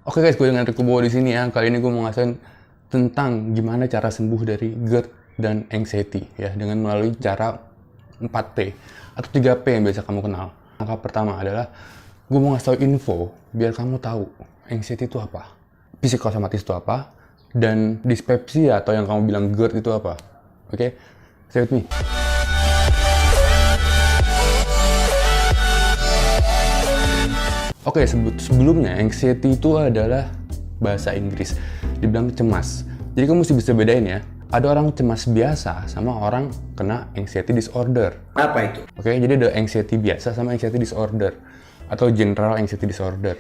Oke guys, gue dengan Rico Bowo di sini ya. Kali ini gue mau ngasih tentang gimana cara sembuh dari GERD dan anxiety ya, dengan melalui cara 4P atau 3P yang biasa kamu kenal. Langkah pertama adalah gue mau ngasih tau info biar kamu tahu anxiety itu apa, psikosomatis itu apa, dan dyspepsia atau yang kamu bilang GERD itu apa. Oke, stay with me. Oke, sebelumnya anxiety itu adalah bahasa Inggris, dibilang cemas. Jadi kamu mesti bisa bedain ya, ada orang cemas biasa sama orang kena anxiety disorder. Apa itu? Oke, jadi ada anxiety biasa sama anxiety disorder atau general anxiety disorder.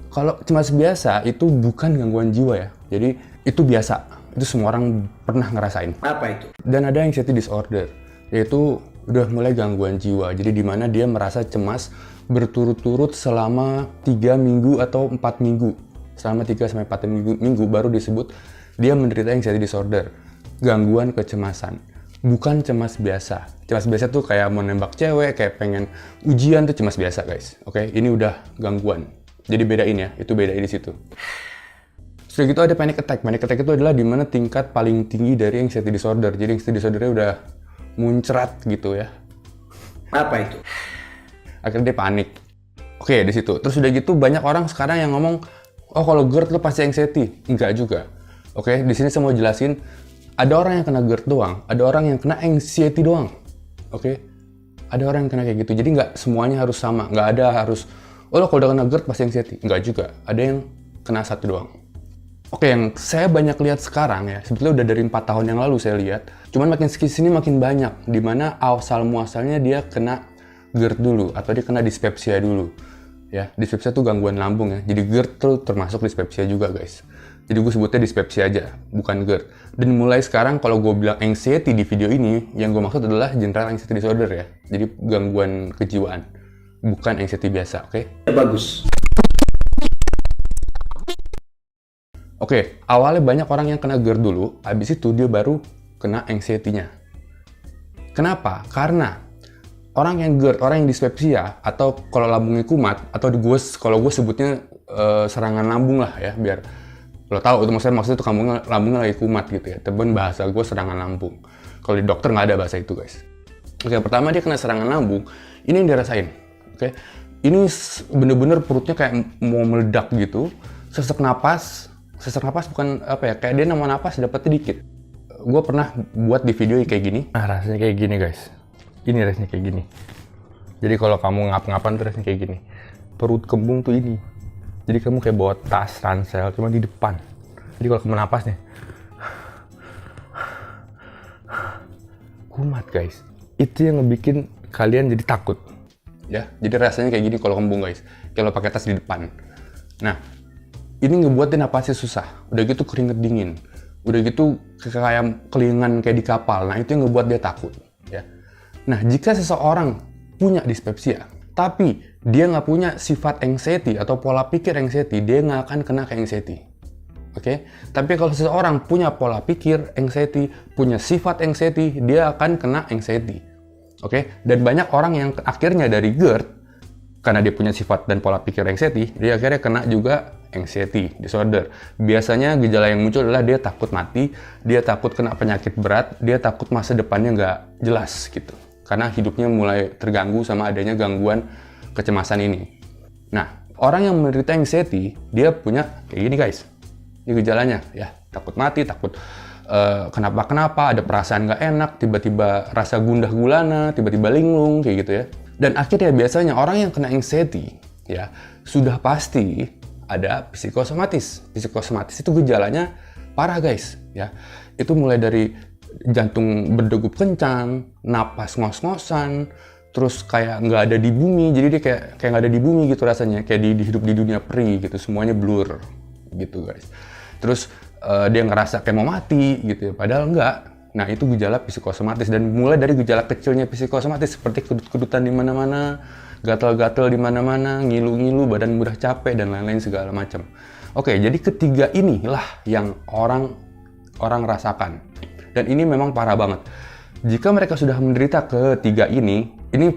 Kalau cemas biasa itu bukan gangguan jiwa ya, jadi itu biasa, itu semua orang pernah ngerasain. Apa itu? Dan ada anxiety disorder, yaitu udah mulai gangguan jiwa, jadi dimana dia merasa cemas berturut-turut selama 3 minggu atau 4 minggu. Selama 3-4 minggu baru disebut dia menderita anxiety disorder, gangguan kecemasan. Bukan cemas biasa. Cemas biasa tuh kayak mau nembak cewek, kayak pengen ujian tuh cemas biasa guys. Oke, ini udah gangguan. Jadi bedain ya, itu bedain di situ. Setelah gitu ada panic attack. Panic attack itu adalah dimana tingkat paling tinggi dari anxiety disorder. Jadi anxiety disordernya udah muncrat gitu ya. Apa itu? Akhirnya dia panik. Oke, di situ. Terus udah gitu banyak orang sekarang yang ngomong, oh kalau GERD lo pasti anxiety. Enggak juga. Oke, di sini saya mau jelasin, ada orang yang kena GERD doang, ada orang yang kena anxiety doang. Oke, ada orang yang kena kayak gitu. Jadi nggak semuanya harus sama. Nggak ada harus, oh lo kalau udah kena GERD pasti anxiety. Enggak juga. Ada yang kena satu doang. Oke, yang saya banyak lihat sekarang ya, sebetulnya udah dari 4 tahun yang lalu saya lihat. Cuman makin sini makin banyak, dimana asal muasalnya dia kena GERD dulu, atau dia kena dyspepsia dulu. Ya, dyspepsia tuh gangguan lambung ya. Jadi GERD tuh termasuk dyspepsia juga guys. Jadi gue sebutnya dyspepsia aja, bukan GERD. Dan mulai sekarang kalau gue bilang anxiety di video ini, yang gue maksud adalah general anxiety disorder ya. Jadi gangguan kejiwaan, bukan anxiety biasa, oke? Bagus. Oke, awalnya banyak orang yang kena GERD dulu, habis itu dia baru kena anxiety-nya. Kenapa? Karena orang yang GERD, orang yang dyspepsia, atau kalau lambungnya kumat, atau kalau gue sebutnya serangan lambung lah ya, biar lo tahu itu maksudnya itu lambungnya lagi kumat gitu ya. Tapi bahasa gue serangan lambung. Kalau di dokter nggak ada bahasa itu guys. Oke, pertama dia kena serangan lambung, ini yang dirasain. Oke, ini bener-bener perutnya kayak mau meledak gitu, sesak napas bukan apa ya, kayak dia mau napas dapetnya dikit. Gue pernah buat di video kayak gini. Nah, rasanya kayak gini guys. Ini rasanya kayak gini. Jadi kalau kamu ngap-ngapan tuh rasanya kayak gini. Perut kembung tuh ini. Jadi kamu kayak bawa tas ransel cuma di depan. Jadi kalau kamu napas nih, kumat guys. Itu yang ngebikin kalian jadi takut. Ya, jadi rasanya kayak gini kalau kembung guys. Kalau pakai tas di depan. Nah, ini ngebuat dia napasnya susah. Udah gitu keringet dingin. Udah gitu kayak kelingan kayak di kapal. Nah, itu yang ngebuat dia takut. Ya. Nah, jika seseorang punya dyspepsia, tapi dia nggak punya sifat anxiety atau pola pikir anxiety, dia nggak akan kena ke anxiety. Oke? Tapi kalau seseorang punya pola pikir anxiety, punya sifat anxiety, dia akan kena anxiety. Oke? Dan banyak orang yang akhirnya dari GERD, karena dia punya sifat dan pola pikir anxiety, dia akhirnya kena juga anxiety disorder. Biasanya gejala yang muncul adalah dia takut mati, dia takut kena penyakit berat, dia takut masa depannya nggak jelas gitu. Karena hidupnya mulai terganggu sama adanya gangguan kecemasan ini. Nah, orang yang menderita anxiety, dia punya kayak gini guys. Ini gejalanya, ya takut mati, takut kenapa-kenapa, ada perasaan nggak enak, tiba-tiba rasa gundah gulana, tiba-tiba linglung, kayak gitu ya. Dan akhirnya biasanya orang yang kena anxiety, ya sudah pasti ada psikosomatis. Psikosomatis itu gejalanya parah guys, ya. Itu mulai dari jantung berdegup kencang, napas ngos-ngosan, terus kayak nggak ada di bumi, jadi dia kayak nggak ada di bumi gitu rasanya, kayak hidup di dunia peri gitu, semuanya blur gitu guys. Terus dia ngerasa kayak mau mati gitu, padahal nggak. Nah, itu gejala psikosomatis, dan mulai dari gejala kecilnya psikosomatis seperti kedut-kedutan di mana-mana, gatal-gatal di mana-mana, ngilu-ngilu, badan mudah capek dan lain-lain segala macam. Oke, jadi ketiga inilah yang orang rasakan. Dan ini memang parah banget. Jika mereka sudah menderita ketiga ini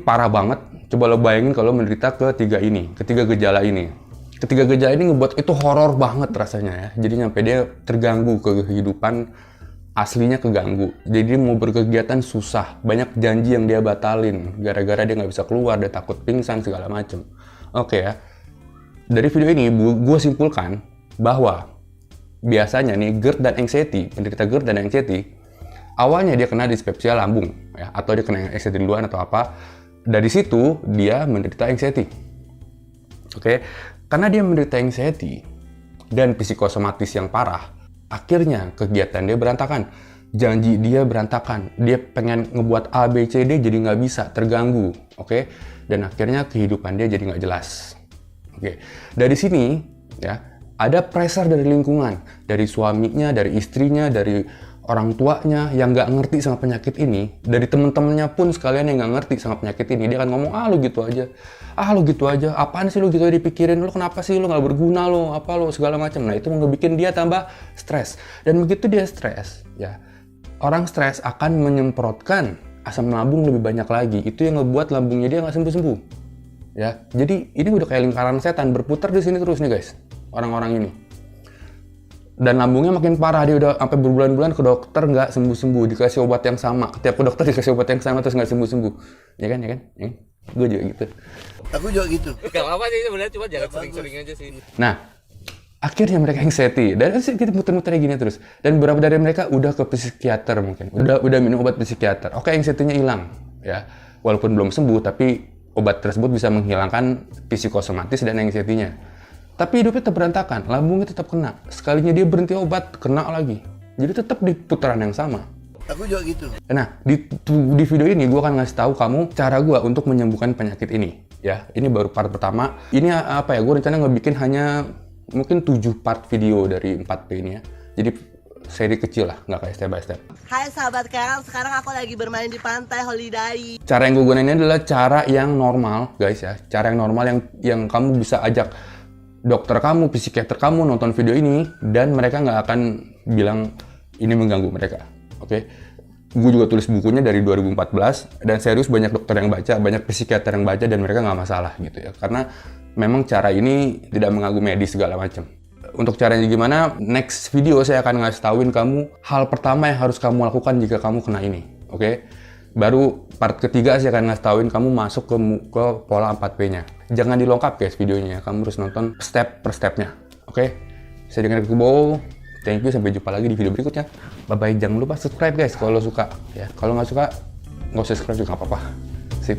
parah banget. Coba lo bayangin kalau menderita ketiga gejala ini. Ketiga gejala ini ngebuat itu horor banget rasanya ya. Jadi nyampe dia terganggu ke kehidupan aslinya, keganggu. Jadi dia mau berkegiatan susah. Banyak janji yang dia batalin gara-gara dia nggak bisa keluar, dia takut pingsan segala macem. Oke ya. Dari video ini gue simpulkan bahwa biasanya nih GERD dan anxiety, penderita GERD dan anxiety, awalnya dia kena dispepsia lambung ya, atau dia kena anxiety duluan atau apa. Dari situ dia menderita anxiety. Oke. Karena dia menderita anxiety dan psikosomatis yang parah, akhirnya kegiatan dia berantakan, janji dia berantakan, dia pengen ngebuat A, B, C, D jadi nggak bisa, terganggu, oke? Dan akhirnya kehidupan dia jadi nggak jelas, oke? Dari sini, ya, ada pressure dari lingkungan, dari suaminya, dari istrinya, dari orang tuanya yang nggak ngerti sama penyakit ini, dari temen-temennya pun sekalian yang nggak ngerti sama penyakit ini, dia akan ngomong, lu gitu aja, apaan sih lu gitu aja dipikirin, lu kenapa sih, lu nggak berguna lu, apa lu, segala macam. Nah itu ngebikin dia tambah stres, dan begitu dia stres, ya, orang stres akan menyemprotkan asam lambung lebih banyak lagi, itu yang ngebuat lambungnya dia nggak sembuh-sembuh, ya. Jadi ini udah kayak lingkaran setan berputar di sini terus nih guys, orang-orang ini. Dan lambungnya makin parah, dia udah sampai berbulan-bulan ke dokter nggak sembuh-sembuh, dikasih obat yang sama, tiap ke dokter dikasih obat yang sama terus nggak sembuh-sembuh, ya kan? Gue juga gitu. Aku juga gitu. Gak apa sih sebenarnya, cuma jangan sering-sering aja sih. Nah, akhirnya mereka anxiety, dan kita muter-muter gini terus. Dan beberapa dari mereka udah ke psikiater mungkin, udah minum obat psikiater. Oke, anxiety-nya hilang, ya, walaupun belum sembuh, tapi obat tersebut bisa menghilangkan psikosomatis dan anxiety-nya. Tapi hidupnya tetap berantakan, lambungnya tetap kena. Sekalinya dia berhenti obat, kena lagi. Jadi tetap di putaran yang sama. Aku juga gitu. Nah, di video ini gue akan ngasih tahu kamu cara gue untuk menyembuhkan penyakit ini. Ya, ini baru part pertama. Ini apa ya, gue rencana ngebikin hanya mungkin 7 part video dari 4P ini ya. Jadi seri kecil lah, nggak kayak step by step. Hai sahabat Karang, sekarang aku lagi bermain di pantai Holiday. Cara yang gue gunain ini adalah cara yang normal, guys ya. Cara yang normal yang kamu bisa ajak dokter kamu, psikiater kamu nonton video ini, dan mereka nggak akan bilang ini mengganggu mereka, oke? Gue juga tulis bukunya dari 2014, dan serius banyak dokter yang baca, banyak psikiater yang baca, dan mereka nggak masalah gitu ya, karena memang cara ini tidak mengganggu medis segala macam. Untuk caranya gimana, next video saya akan ngasih tauin kamu hal pertama yang harus kamu lakukan jika kamu kena ini, oke? Baru part ketiga saya akan ngasih tauin kamu masuk ke pola 4P-nya. Jangan dilengkap guys videonya, kamu harus nonton step per stepnya. Oke? Saya dengan Kubo. Thank you, sampai jumpa lagi di video berikutnya. Bye-bye, jangan lupa subscribe guys kalau suka. Ya, kalau nggak suka, nggak usah subscribe juga nggak apa-apa. Sip.